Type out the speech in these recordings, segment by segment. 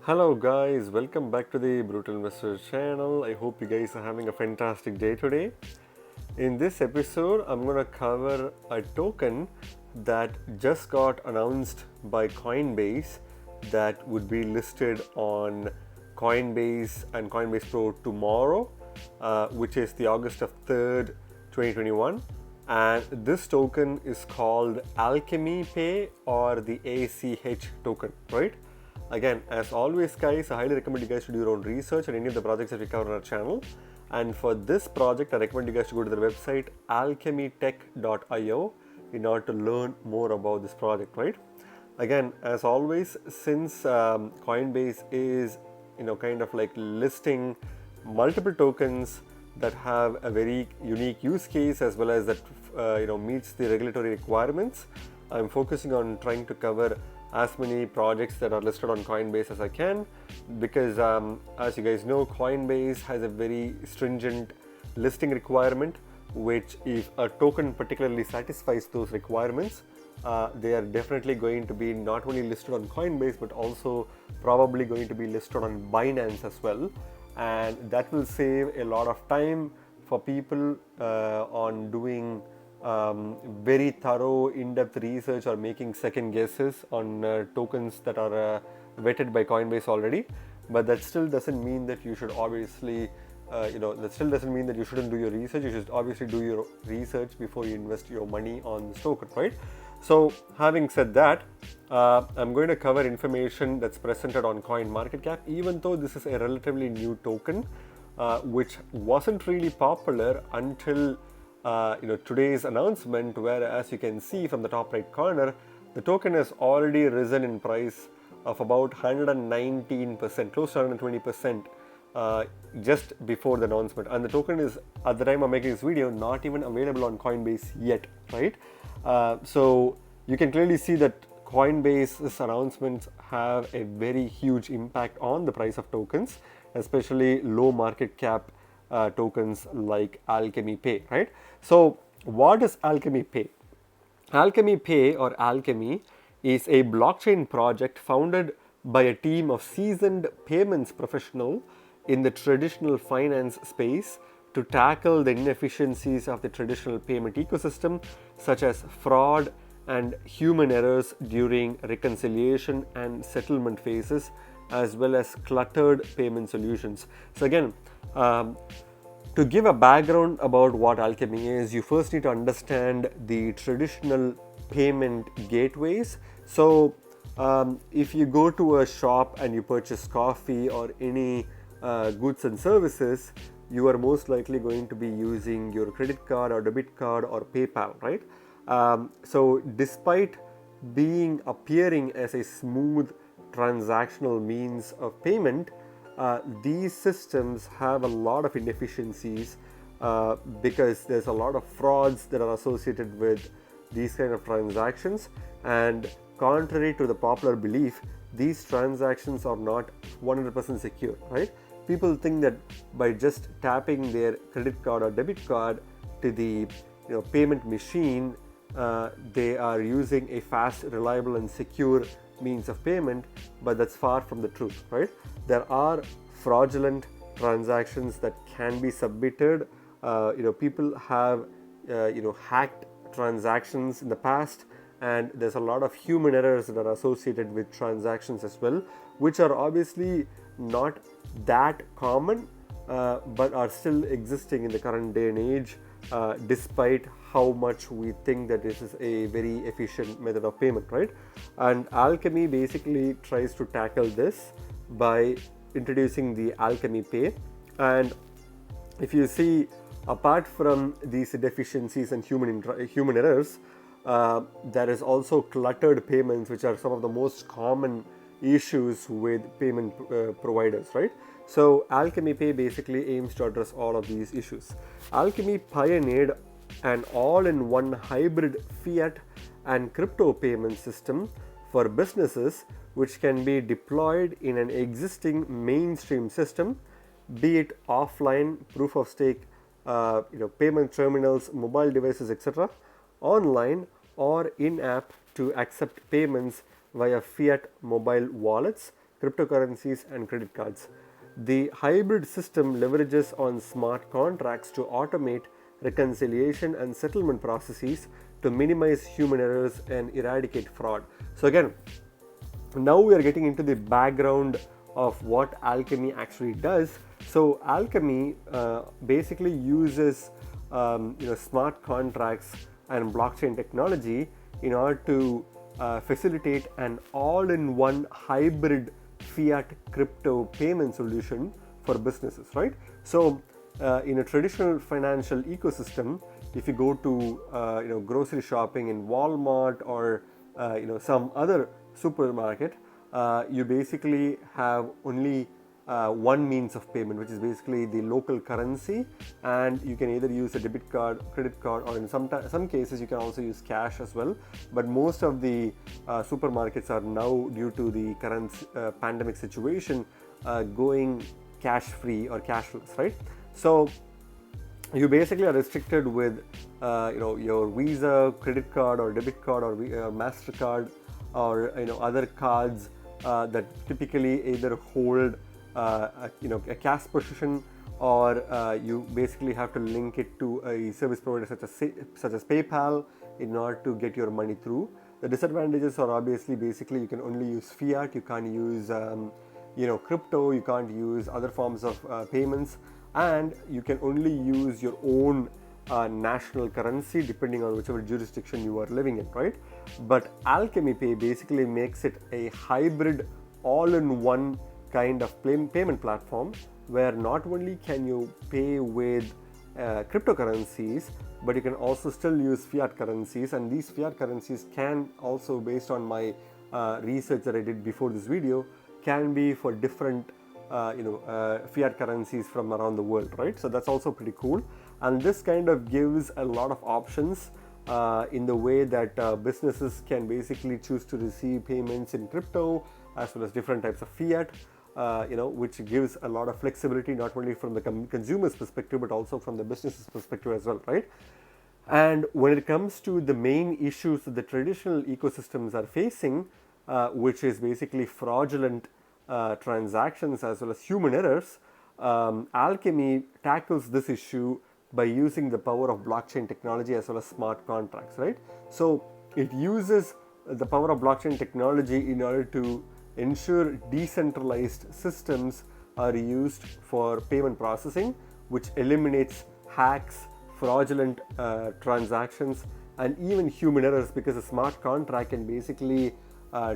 Hello guys, welcome back to the Brutal Investor channel. I hope you guys are having a fantastic day today. In this episode, I'm going to cover a token that just got announced by Coinbase that would be listed on Coinbase and Coinbase Pro tomorrow, which is the August of 3rd, 2021. And this token is called Alchemy Pay or the ACH token, right? Again, as always guys, I highly recommend you guys to do your own research on any of the projects that we cover on our channel. And for this project, I recommend you guys to go to the website alchemytech.io in order to learn more about this project, right? Again, as always, since Coinbase is kind of like listing multiple tokens that have a very unique use case as well as that meets the regulatory requirements, I'm focusing on trying to cover as many projects that are listed on Coinbase as I can, because as you guys know, Coinbase has a very stringent listing requirement, which if a token particularly satisfies those requirements, they are definitely going to be not only listed on Coinbase but also probably going to be listed on Binance as well, and that will save a lot of time for people on doing very thorough in-depth research or making second guesses on tokens that are vetted by Coinbase already. But that still doesn't mean that you should obviously that still doesn't mean that you shouldn't do your research. You should obviously do your research before you invest your money on this token, right? So having said that, I'm going to cover information that's presented on CoinMarketCap, even though this is a relatively new token which wasn't really popular until today's announcement, where as you can see from the top right corner, the token has already risen in price of about 119%, close to 120% just before the announcement. And the token is, at the time of making this video, not even available on Coinbase yet, right? So you can clearly see that Coinbase's announcements have a very huge impact on the price of tokens, especially low market cap tokens like Alchemy Pay, right? So what is Alchemy Pay? Alchemy Pay or Alchemy is a blockchain project founded by a team of seasoned payments professionals in the traditional finance space to tackle the inefficiencies of the traditional payment ecosystem, such as fraud and human errors during reconciliation and settlement phases, as well as cluttered payment solutions. So again, to give a background about what Alchemy is, you first need to understand the traditional payment gateways. So if you go to a shop and you purchase coffee or any goods and services, you are most likely going to be using your credit card or debit card or PayPal, right? So despite appearing as a smooth transactional means of payment, these systems have a lot of inefficiencies because there's a lot of frauds that are associated with these kind of transactions, and contrary to the popular belief, these transactions are not 100% secure, right? People think that by just tapping their credit card or debit card to the payment machine, they are using a fast, reliable and secure means of payment, but that's far from the truth, right? There are fraudulent transactions that can be submitted. People have hacked transactions in the past, and there's a lot of human errors that are associated with transactions as well, which are obviously not that common, but are still existing in the current day and age, despite how much we think that this is a very efficient method of payment, right? And Alchemy basically tries to tackle this by introducing the Alchemy Pay. And if you see, apart from these deficiencies and human errors, there is also cluttered payments, which are some of the most common issues with payment providers, right? So Alchemy Pay basically aims to address all of these issues. Alchemy pioneered an all-in-one hybrid fiat and crypto payment system for businesses, which can be deployed in an existing mainstream system, be it offline, proof of stake, payment terminals, mobile devices, etc., online or in-app to accept payments via fiat mobile wallets, cryptocurrencies, and credit cards. The hybrid system leverages on smart contracts to automate reconciliation and settlement processes to minimize human errors and eradicate fraud. So again, now we are getting into the background of what Alchemy actually does. So Alchemy basically uses smart contracts and blockchain technology in order to facilitate an all-in-one hybrid fiat crypto payment solution for businesses, right? So in a traditional financial ecosystem, if you go to grocery shopping in Walmart or some other supermarket, you basically have only one means of payment, which is basically the local currency, and you can either use a debit card, credit card, or in some cases you can also use cash as well. But most of the supermarkets are now, due to the current pandemic situation, going cash free or cashless, right? So you basically are restricted with your Visa, credit card, or debit card, or MasterCard, or other cards that typically either hold a cash position, or you basically have to link it to a service provider such as PayPal in order to get your money through. The disadvantages are obviously basically you can only use fiat, you can't use crypto, you can't use other forms of payments, and you can only use your own national currency depending on whichever jurisdiction you are living in, right? But Alchemy Pay basically makes it a hybrid, all-in-one kind of payment platform where not only can you pay with cryptocurrencies, but you can also still use fiat currencies, and these fiat currencies can also, based on my research that I did before this video, can be for different fiat currencies from around the world, right? So that's also pretty cool, and this kind of gives a lot of options in the way that businesses can basically choose to receive payments in crypto as well as different types of fiat, which gives a lot of flexibility, not only from the consumer's perspective but also from the business's perspective as well, right? And when it comes to the main issues that the traditional ecosystems are facing, which is basically fraudulent transactions as well as human errors, Alchemy tackles this issue by using the power of blockchain technology as well as smart contracts, right? So it uses the power of blockchain technology in order to ensure decentralized systems are used for payment processing, which eliminates hacks, fraudulent transactions, and even human errors, because a smart contract can basically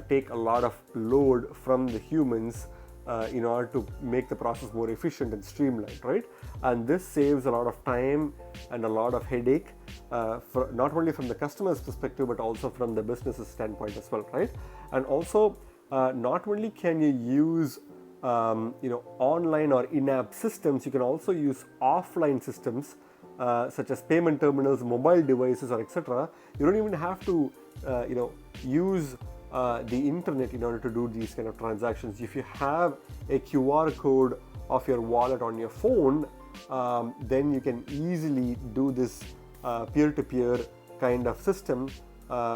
take a lot of load from the humans in order to make the process more efficient and streamlined, right? And this saves a lot of time and a lot of headache, not only from the customer's perspective but also from the business's standpoint as well, right? And also, not only can you use online or in-app systems, you can also use offline systems such as payment terminals, mobile devices, or etc. You don't even have to use the internet in order to do these kind of transactions. If you have a QR code of your wallet on your phone, then you can easily do this peer-to-peer kind of system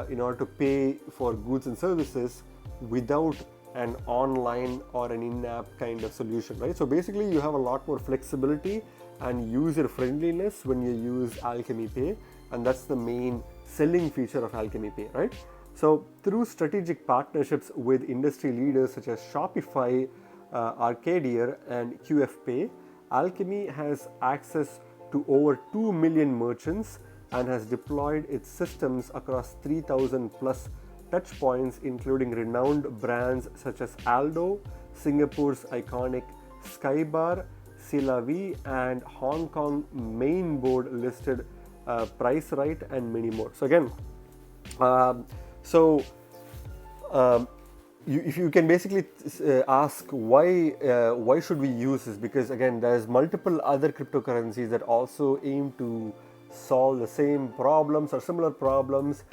in order to pay for goods and services without an online or an in-app kind of solution, right? So basically you have a lot more flexibility and user friendliness when you use Alchemy Pay, and that's the main selling feature of Alchemy Pay, right? So through strategic partnerships with industry leaders such as Shopify, Arcadia, and QFPay, Alchemy has access to over 2 million merchants and has deployed its systems across 3,000 plus touch points, including renowned brands such as Aldo, Singapore's iconic Skybar, Silavi, and Hong Kong main board listed PriceRite, and many more. So again, if you can basically ask why should we use this, because again there's multiple other cryptocurrencies that also aim to solve the same problems or similar problems,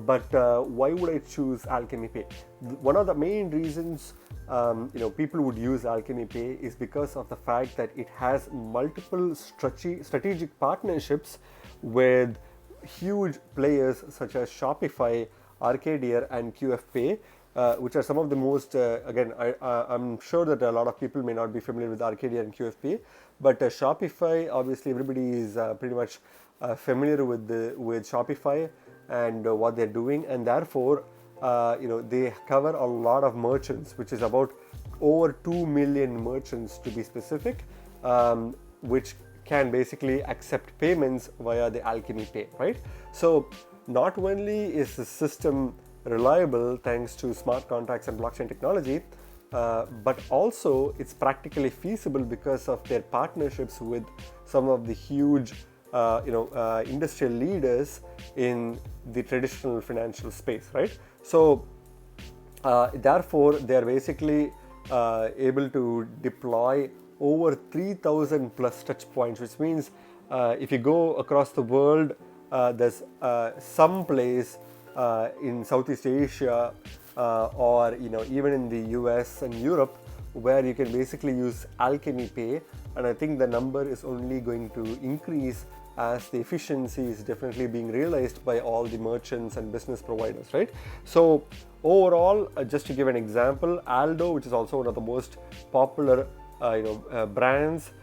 but why would I choose Alchemy Pay? One of the main reasons people would use Alchemy Pay is because of the fact that it has multiple strategic partnerships with huge players such as Shopify, Arcadia, and QFPay, which are some of the most, again, I'm sure that a lot of people may not be familiar with Arcadia and QFP, but Shopify, obviously everybody is pretty much familiar with Shopify and what they're doing, and therefore, they cover a lot of merchants, which is about over 2 million merchants to be specific, which can basically accept payments via the Alchemy Pay, right? So not only is the system reliable thanks to smart contracts and blockchain technology, but also it's practically feasible because of their partnerships with some of the huge industrial leaders in the traditional financial space, right? So therefore they are basically able to deploy over 3,000 plus touch points, which means if you go across the world, there's some place in Southeast Asia or even in the US and Europe where you can basically use Alchemy Pay, and I think the number is only going to increase as the efficiency is definitely being realized by all the merchants and business providers, right? So overall, just to give an example, Aldo, which is also one of the most popular brands,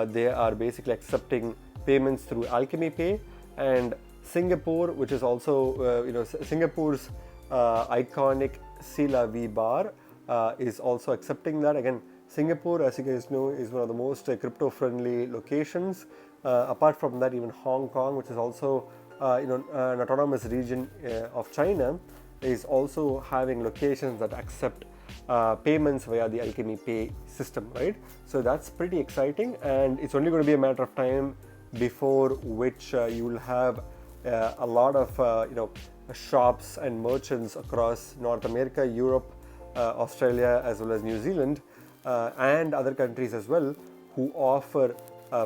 they are basically accepting payments through Alchemy Pay, and Singapore, which is also Singapore's iconic C'est La Vie bar, is also accepting that. Again, Singapore, as you guys know, is one of the most crypto-friendly locations. Apart from that, even Hong Kong, which is also an autonomous region of China, is also having locations that accept payments via the Alchemy Pay system, right? So that's pretty exciting, and it's only going to be a matter of time before which you will have a lot of shops and merchants across North America, Europe, Australia, as well as New Zealand, and other countries as well, who offer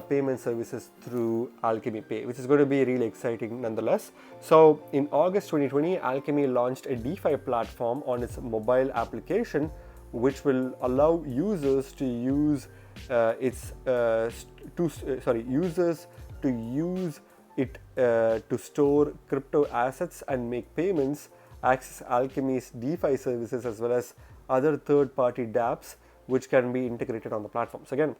payment services through Alchemy Pay, which is going to be really exciting nonetheless. So in August 2020, Alchemy launched a DeFi platform on its mobile application, which will allow users to use to store crypto assets and make payments, access Alchemy's DeFi services, as well as other third-party dApps which can be integrated on the platform. So again,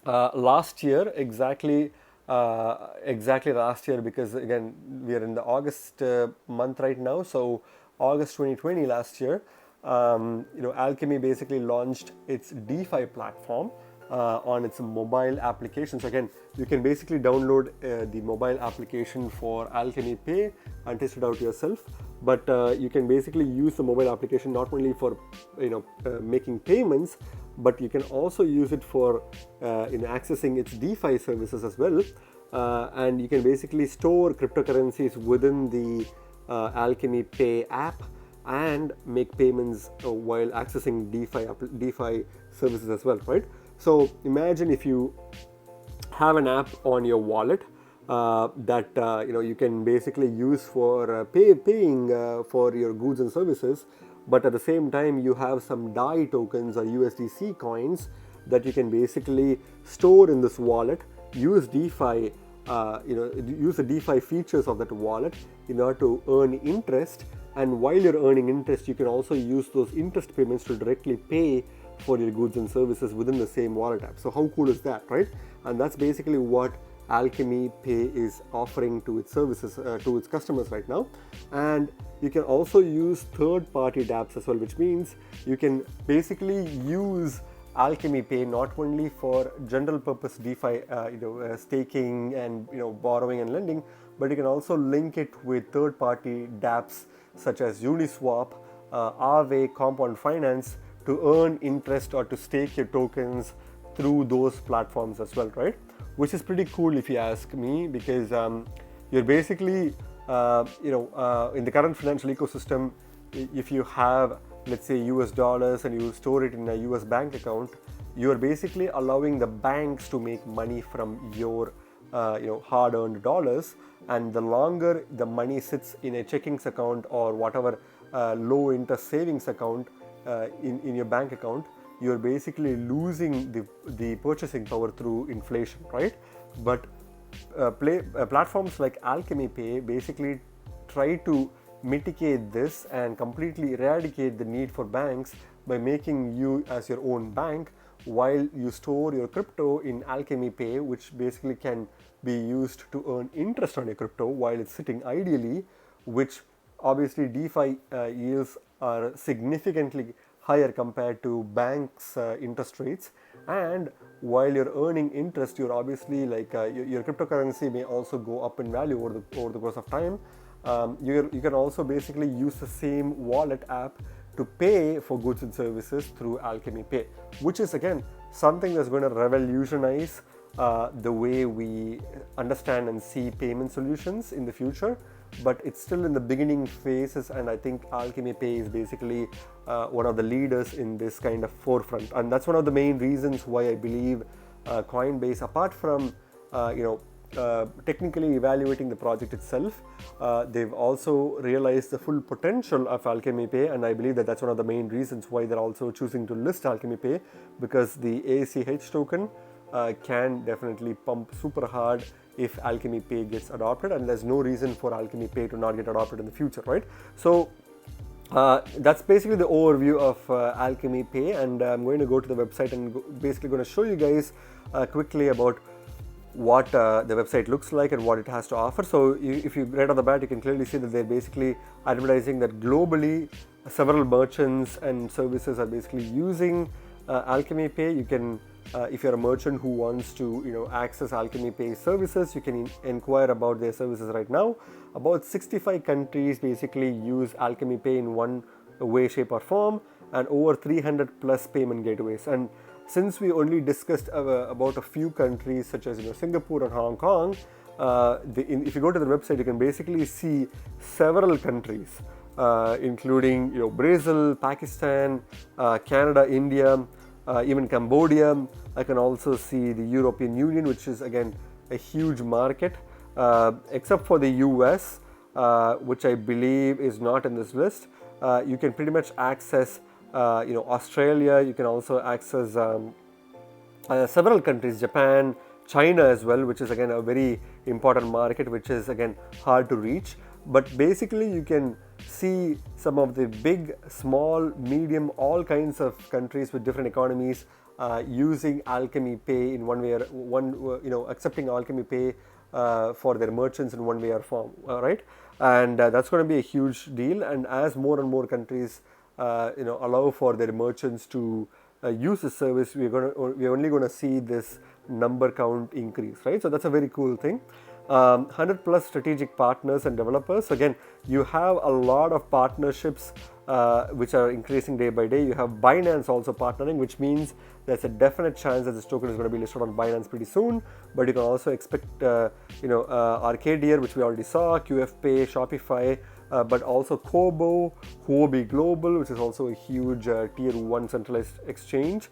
last year, exactly last year, because again we are in the August month right now, so August 2020 last year, Alchemy basically launched its DeFi platform on its mobile application. So again, you can basically download the mobile application for Alchemy Pay and test it out yourself, but you can basically use the mobile application not only for making payments, but you can also use it for accessing its DeFi services as well, and you can basically store cryptocurrencies within the Alchemy Pay app and make payments while accessing DeFi services as well, right? So imagine if you have an app on your wallet that you can basically use for paying for your goods and services, but at the same time you have some DAI tokens or USDC coins that you can basically store in this wallet, use DeFi, use the DeFi features of that wallet in order to earn interest, and while you're earning interest, you can also use those interest payments to directly pay for your goods and services within the same wallet app. So how cool is that, right? And that's basically what Alchemy Pay is offering to its services, to its customers right now. And you can also use third-party dApps as well, which means you can basically use Alchemy Pay not only for general purpose DeFi, staking and borrowing and lending, but you can also link it with third-party dApps such as Uniswap, Aave, Compound Finance, to earn interest or to stake your tokens through those platforms as well, right? Which is pretty cool if you ask me, because you're basically, in the current financial ecosystem, if you have, let's say, US dollars and you store it in a US bank account, you're basically allowing the banks to make money from your, hard-earned dollars. And the longer the money sits in a checkings account or whatever low-interest savings account in your bank account, you're basically losing the purchasing power through inflation, right? But platforms like Alchemy Pay basically try to mitigate this and completely eradicate the need for banks by making you as your own bank while you store your crypto in Alchemy Pay, which basically can be used to earn interest on your crypto while it's sitting ideally, which obviously DeFi yields are significantly higher compared to banks' interest rates. And while you're earning interest, you're obviously like your cryptocurrency may also go up in value over the course of time. You can also basically use the same wallet app to pay for goods and services through Alchemy Pay, which is again something that's going to revolutionize the way we understand and see payment solutions in the future. But it's still in the beginning phases, and I think Alchemy Pay is basically one of the leaders in this kind of forefront, and that's one of the main reasons why I believe Coinbase, apart from technically evaluating the project itself, they've also realized the full potential of Alchemy Pay, and I believe that that's one of the main reasons why they're also choosing to list Alchemy Pay, because the ACH token can definitely pump super hard if Alchemy Pay gets adopted, and there's no reason for Alchemy Pay to not get adopted in the future, right? So that's basically the overview of Alchemy Pay, and I'm going to go to the website and basically going to show you guys quickly about what the website looks like and what it has to offer. So if you right on the bat, you can clearly see that they're basically advertising that globally several merchants and services are basically using Alchemy Pay. You can if you're a merchant who wants to access Alchemy Pay services, you can inquire about their services right now. About 65 countries basically use Alchemy Pay in one way, shape or form, and over 300 plus payment gateways. And since we only discussed about a few countries such as Singapore and Hong Kong, if you go to the website, you can basically see several countries, including Brazil, Pakistan, Canada, India, even Cambodia. I can also see the European Union, which is again a huge market, except for the US, which I believe is not in this list. You can pretty much access Australia. You can also access several countries, Japan, China as well, which is again a very important market, which is again hard to reach. But basically you can see some of the big, small, medium, all kinds of countries with different economies using Alchemy Pay in one way or accepting Alchemy Pay for their merchants in one way or form, right? And that's going to be a huge deal. And as more and more countries allow for their merchants to use the service, we're only going to see this number count increase, right? So that's a very cool thing. 100 plus strategic partners and developers. Again, you have a lot of partnerships which are increasing day by day. You have Binance also partnering, which means there's a definite chance that this token is going to be listed on Binance pretty soon. But you can also expect Arcadier, which we already saw, QFPay, Shopify, but also Kobo, Huobi Global, which is also a huge tier 1 centralized exchange,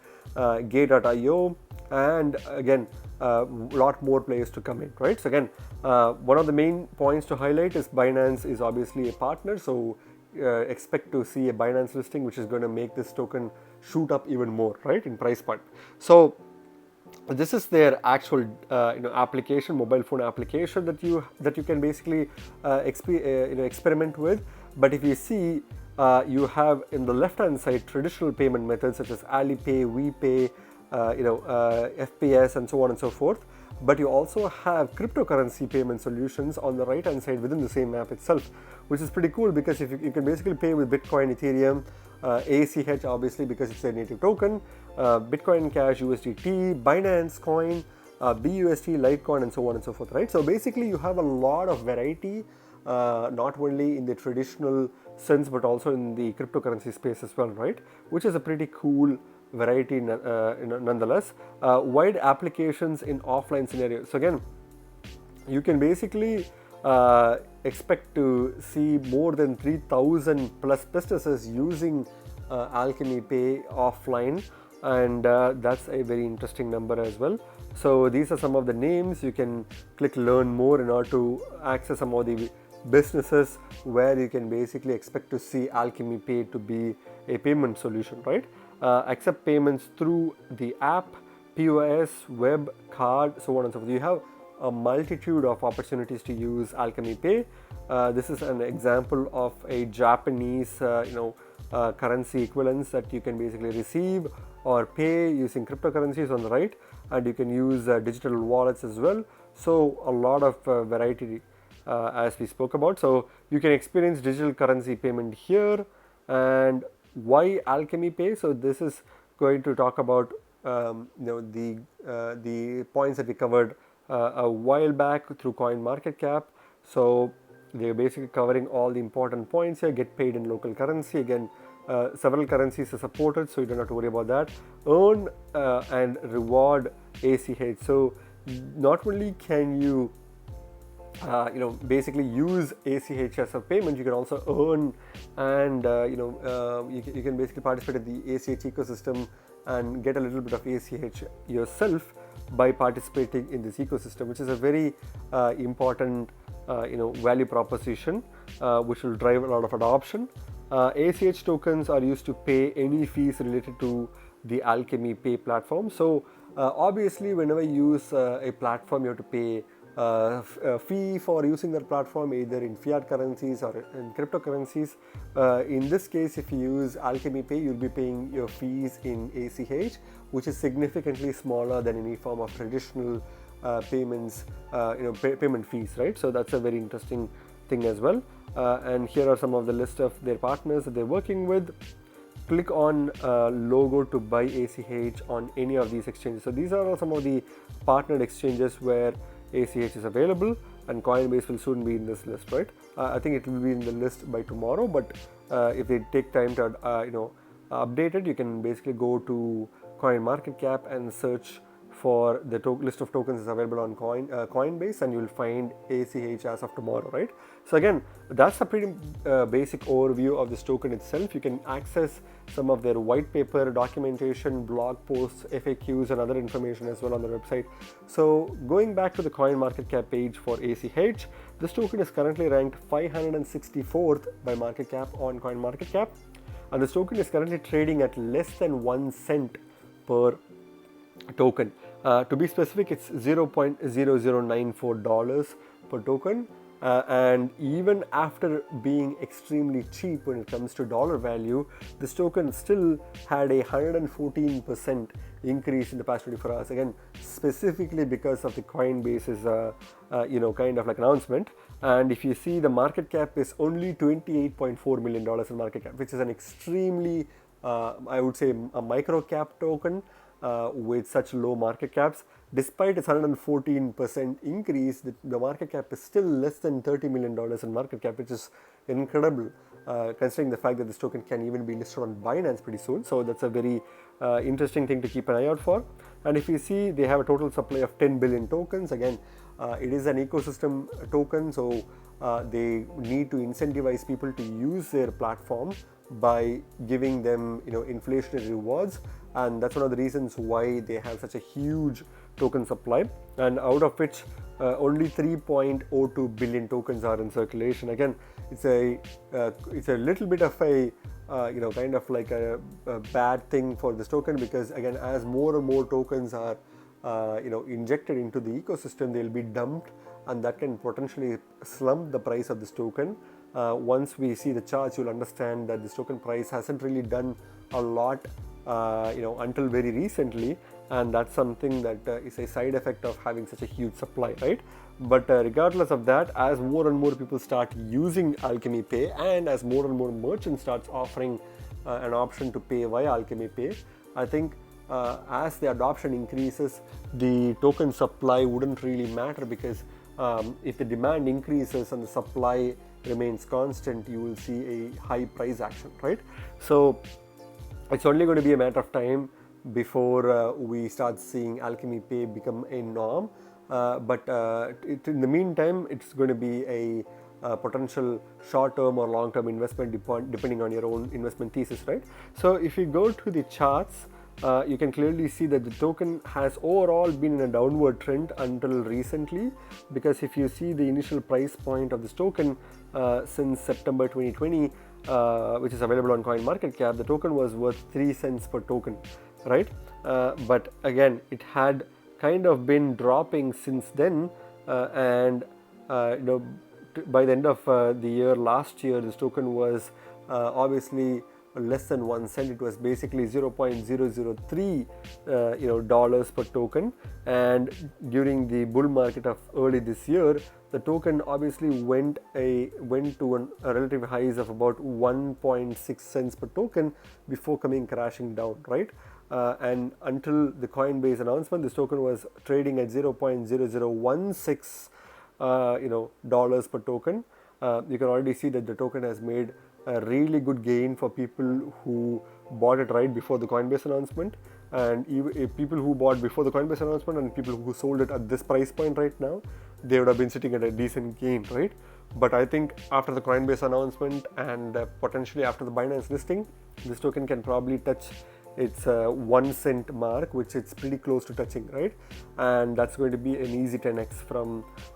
Gate.io, and again a lot more players to come in, right? So again, one of the main points to highlight is Binance is obviously a partner, so expect to see a Binance listing, which is going to make this token shoot up even more, right, in price point. So this is their actual application, mobile phone application that you can basically experiment with. But if you see, you have in the left hand side traditional payment methods such as Alipay, WePay, FPS, and so on and so forth. But you also have cryptocurrency payment solutions on the right hand side within the same app itself, which is pretty cool, because if you can basically pay with Bitcoin, Ethereum, ACH obviously because it's a native token, Bitcoin Cash, USDT, Binance Coin, BUSD, Litecoin, and so on and so forth, right? So basically you have a lot of variety, not only in the traditional sense but also in the cryptocurrency space as well, right? Which is a pretty cool variety nonetheless. Wide applications in offline scenarios. So again, you can basically expect to see more than 3,000 plus businesses using Alchemy Pay offline, and that's a very interesting number as well. So these are some of the names. You can click learn more in order to access some of the businesses where you can basically expect to see Alchemy Pay to be a payment solution, right? Accept payments through the app, POS, web, card, so on and so forth. You have a multitude of opportunities to use Alchemy Pay. This is an example of a Japanese currency equivalence that you can basically receive or pay using cryptocurrencies on the right, and you can use digital wallets as well. So a lot of variety as we spoke about. So you can experience digital currency payment here. And why Alchemy Pay? So this is going to talk about the points that we covered a while back through CoinMarketCap. So they're basically covering all the important points here. Get paid in local currency. Again, several currencies are supported, so you don't have to worry about that. Earn and reward ACH. So not only can you basically use ACH as a payment, you can also earn and you can basically participate in the ACH ecosystem and get a little bit of ACH yourself by participating in this ecosystem, which is a very important value proposition which will drive a lot of adoption. ACH tokens are used to pay any fees related to the Alchemy Pay platform. So obviously whenever you use a platform, you have to pay a fee for using their platform, either in fiat currencies or in cryptocurrencies. In this case, if you use Alchemy Pay, you'll be paying your fees in ACH, which is significantly smaller than any form of traditional payments, payment fees, right? So that's a very interesting thing as well. And here are some of the list of their partners that they're working with. Click on logo to buy ACH on any of these exchanges. So these are some of the partnered exchanges where ACH is available, and Coinbase will soon be in this list, right? I think it will be in the list by tomorrow, but if they take time to update it, you can basically go to CoinMarketCap and search for the list of tokens is available on Coinbase, and you will find ACH as of tomorrow, right? So again, that's a pretty basic overview of this token itself. You can access some of their white paper, documentation, blog posts, FAQs, and other information as well on their website. So going back to the CoinMarketCap page for ACH, this token is currently ranked 564th by market cap on CoinMarketCap, and this token is currently trading at less than 1 cent per token. To be specific, it's $0.0094 per token, and even after being extremely cheap when it comes to dollar value, this token still had a 114% increase in the past 24 hours. Again, specifically because of the Coinbase's kind of like announcement. And if you see, the market cap is only $28.4 million in market cap, which is an extremely I would say a micro cap token with such low market caps. Despite its 114% increase, the market cap is still less than $30 million in market cap, which is incredible considering the fact that this token can even be listed on Binance pretty soon. So that's a very interesting thing to keep an eye out for. And if you see, they have a total supply of 10 billion tokens. Again, it is an ecosystem token, so they need to incentivize people to use their platform by giving them inflationary rewards, and that's one of the reasons why they have such a huge token supply, and out of which only 3.02 billion tokens are in circulation. Again, it's a little bit of a kind of like a bad thing for this token, because again, as more and more tokens are injected into the ecosystem, they'll be dumped, and that can potentially slump the price of this token. Once we see the charts, you'll understand that this token price hasn't really done a lot until very recently, and that's something that is a side effect of having such a huge supply, right? But regardless of that, as more and more people start using Alchemy Pay, and as more and more merchants starts offering an option to pay via Alchemy Pay, I think as the adoption increases, the token supply wouldn't really matter, because if the demand increases and the supply remains constant, you will see a high price action, right? So it's only going to be a matter of time before we start seeing Alchemy Pay become a norm, but in the meantime, it's going to be a potential short-term or long-term investment depending on your own investment thesis, right? So if you go to the charts, you can clearly see that the token has overall been in a downward trend until recently, because if you see the initial price point of this token since September 2020, which is available on CoinMarketCap, the token was worth 3 cents per token, right? But again, it had kind of been dropping since then, and by the end of the year last year, this token was obviously less than 1 cent. It was basically 0.003 dollars per token, and during the bull market of early this year, the token obviously went to a relative highs of about 1.6 cents per token before coming crashing down, right? And until the Coinbase announcement, this token was trading at 0.0016 dollars per token. You can already see that the token has made a really good gain for people who bought it right before the Coinbase announcement, and even people who bought before the Coinbase announcement and people who sold it at this price point right now, they would have been sitting at a decent gain, right? But I think after the Coinbase announcement and potentially after the Binance listing, this token can probably touch its 1 cent mark, which it's pretty close to touching, right? And that's going to be an easy 10x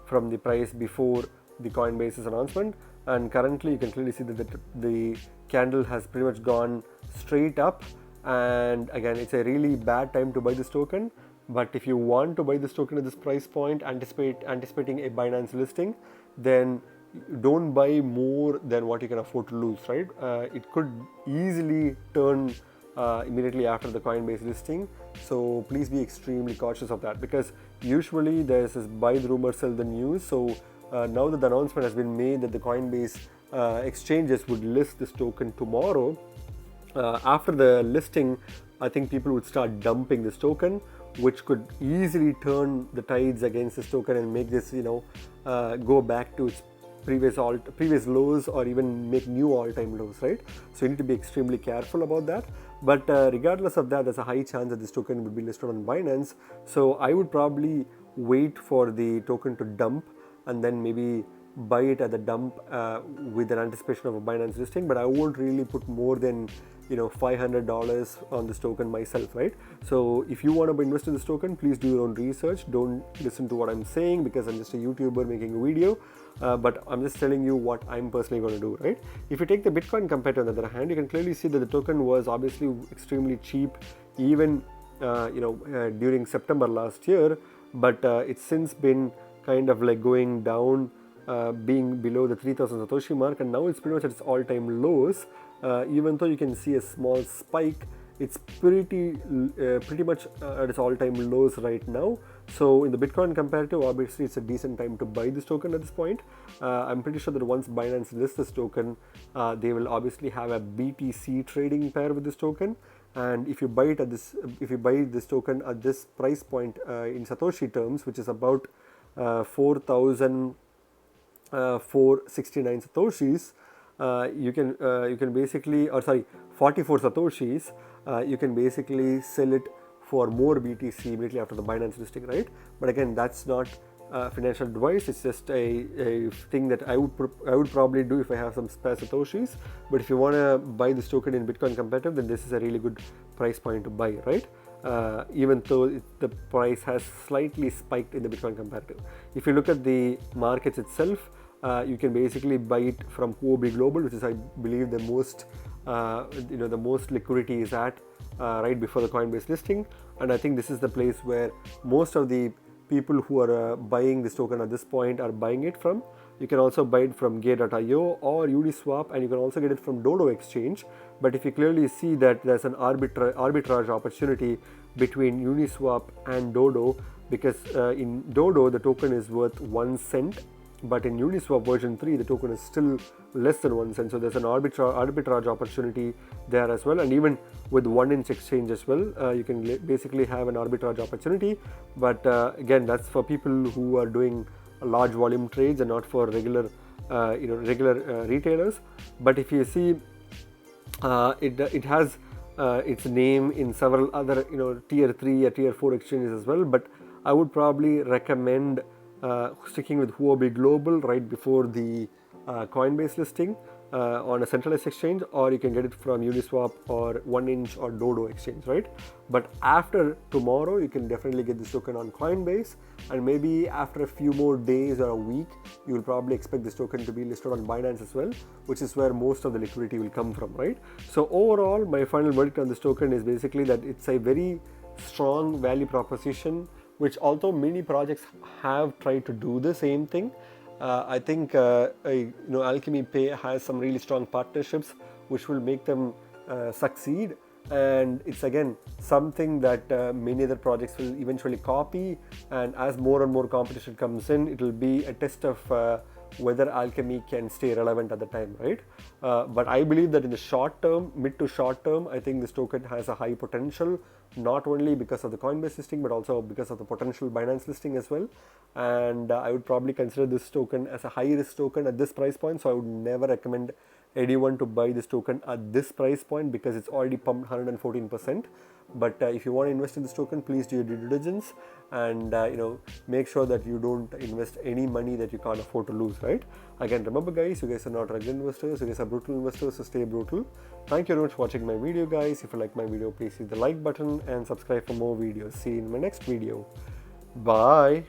from the price before the Coinbase's announcement. And currently you can clearly see that the candle has pretty much gone straight up, and again, it's a really bad time to buy this token. But if you want to buy this token at this price point, anticipating a Binance listing, then don't buy more than what you can afford to lose, right? It could easily turn immediately after the Coinbase listing, so please be extremely cautious of that, because usually there's this buy the rumor, sell the news. So now that the announcement has been made that the Coinbase exchanges would list this token tomorrow, after the listing, I think people would start dumping this token, which could easily turn the tides against this token and make this go back to its previous lows, or even make new all-time lows, right? So you need to be extremely careful about that. But regardless of that, there's a high chance that this token will be listed on Binance. So I would probably wait for the token to dump and then maybe buy it at the dump with an anticipation of a Binance listing. But I won't really put more than $500 on this token myself, right? So if you want to invest in this token, please do your own research. Don't listen to what I'm saying, because I'm just a YouTuber making a video. But I'm just telling you what I'm personally going to do, right? If you take the Bitcoin comparator on the other hand, you can clearly see that the token was obviously extremely cheap even during September last year, but it's since been kind of like going down, being below the 3000 Satoshi mark, and now it's pretty much at its all-time lows. Even though you can see a small spike, it's pretty much at its all-time lows right now. So in the Bitcoin comparative, obviously it's a decent time to buy this token at this point. I'm pretty sure that once Binance lists this token, they will obviously have a BTC trading pair with this token. And if you buy this token at this price point in Satoshi terms, which is about 4,469 Satoshis, you can basically, 44 Satoshis, you can basically sell it for more BTC immediately after the Binance listing, right? But again, that's not financial advice. It's just a thing that I would probably do if I have some spare Satoshis. But if you want to buy this token in Bitcoin comparative, then this is a really good price point to buy, right? Even though the price has slightly spiked in the Bitcoin comparative. If you look at the markets itself, you can basically buy it from Huobi Global, which is, I believe, the most liquidity is at right before the Coinbase listing. And I think this is the place where most of the people who are buying this token at this point are buying it from. You can also buy it from Gate.io or Uniswap, and you can also get it from Dodo exchange. But if you clearly see that there's an arbitrage opportunity between Uniswap and Dodo, because in Dodo the token is worth 1 cent, but in Uniswap version 3 the token is still less than 1 cent. So there's an arbitrage opportunity there as well. And even with 1inch exchange as well, you can basically have an arbitrage opportunity. But again, that's for people who are doing large volume trades and not for regular retailers. But if you see, it has its name in several other tier 3 or tier 4 exchanges as well. But I would probably recommend sticking with Huobi Global right before the Coinbase listing on a centralized exchange, or you can get it from Uniswap or 1inch or Dodo exchange, right? But after tomorrow, you can definitely get this token on Coinbase, and maybe after a few more days or a week, you will probably expect this token to be listed on Binance as well, which is where most of the liquidity will come from, right? So overall, my final verdict on this token is basically that it's a very strong value proposition which although many projects have tried to do the same thing, I think Alchemy Pay has some really strong partnerships which will make them succeed, and it's again something that many other projects will eventually copy, and as more and more competition comes in, it will be a test of whether Alchemy can stay relevant at the time, right? But I believe that in the short term, mid to short term, I think this token has a high potential, not only because of the Coinbase listing, but also because of the potential Binance listing as well. And I would probably consider this token as a high risk token at this price point. So I would never recommend anyone to buy this token at this price point because it's already pumped 114%. But if you want to invest in this token, please do your due diligence and make sure that you don't invest any money that you can't afford to lose, right? Again, remember guys, you guys are not regular investors, you guys are brutal investors, so stay brutal. Thank you very much for watching my video, guys. If you like my video, please hit the like button and subscribe for more videos. See you in my next video. Bye.